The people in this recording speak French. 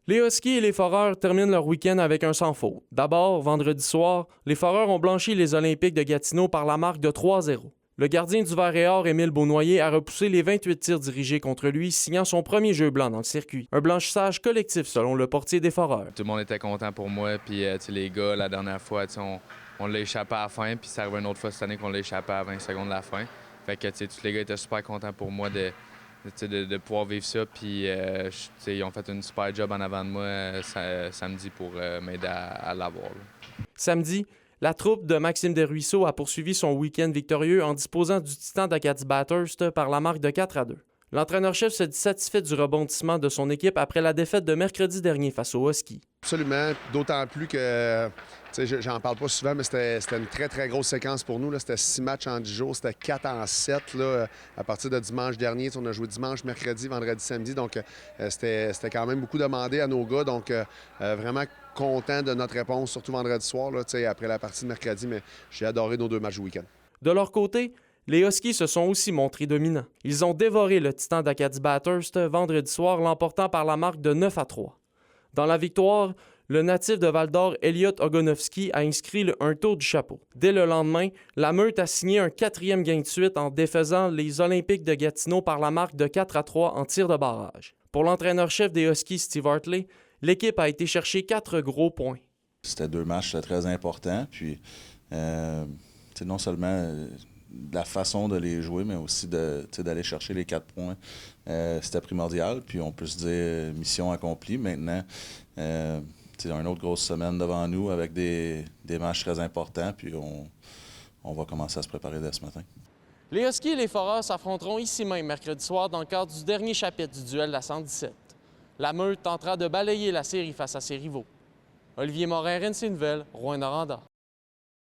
Les Huskies et les Foreurs terminent leur week-end avec un sans faute. D'abord, vendredi soir, les Foreurs ont blanchi les Olympiques de Gatineau par la marque de 3-0. Le gardien du Vert et Or, Émile Beaunoyer, a repoussé les 28 tirs dirigés contre lui, signant son premier jeu blanc dans le circuit. Un blanchissage collectif selon le portier des Foreurs. Tout le monde était content pour moi, puis les gars, la dernière fois, on l'a échappé à la fin, puis ça arrive une autre fois cette année qu'on l'a échappé à 20 secondes de la fin. Fait que tous les gars étaient super contents pour moi de pouvoir vivre ça, puis ils ont fait une super job en avant de moi samedi pour m'aider à l'avoir. Samedi, la troupe de Maxime Desruisseaux a poursuivi son week-end victorieux en disposant du Titan d'Acadie Bathurst par la marque de 4-2. L'entraîneur-chef se dit satisfait du rebondissement de son équipe après la défaite de mercredi dernier face aux Huskies. Absolument, d'autant plus que, j'en parle pas souvent, mais c'était une très, très grosse séquence pour nous. C'était 6 matchs en 10 jours, c'était 4 en 7 là, à partir de dimanche dernier. On a joué dimanche, mercredi, vendredi, samedi, donc c'était quand même beaucoup demandé à nos gars. Donc, vraiment content de notre réponse, surtout vendredi soir, là, après la partie de mercredi, mais j'ai adoré nos 2 matchs du week-end. De leur côté, les Huskies se sont aussi montrés dominants. Ils ont dévoré le Titan d'Acadie Bathurst vendredi soir, l'emportant par la marque de 9-3. Dans la victoire, le natif de Val-d'Or, Elliot Ogonovski, a inscrit un tour du chapeau. Dès le lendemain, la Meute a signé un 4e gain de suite en défaisant les Olympiques de Gatineau par la marque de 4-3 en tir de barrage. Pour l'entraîneur-chef des Huskies, Steve Hartley, l'équipe a été chercher 4 gros points. C'était 2 matchs très importants, puis non seulement de la façon de les jouer, mais aussi d'aller chercher les 4 points. C'était primordial, puis on peut se dire mission accomplie. Maintenant, une autre grosse semaine devant nous avec des matchs très importants, puis on va commencer à se préparer dès ce matin. Les Huskies et les Foreurs s'affronteront ici même mercredi soir dans le cadre du dernier chapitre du duel de la 117. La Meute tentera de balayer la série face à ses rivaux. Olivier Morin, RNC Nouvelles, Rouyn-Noranda.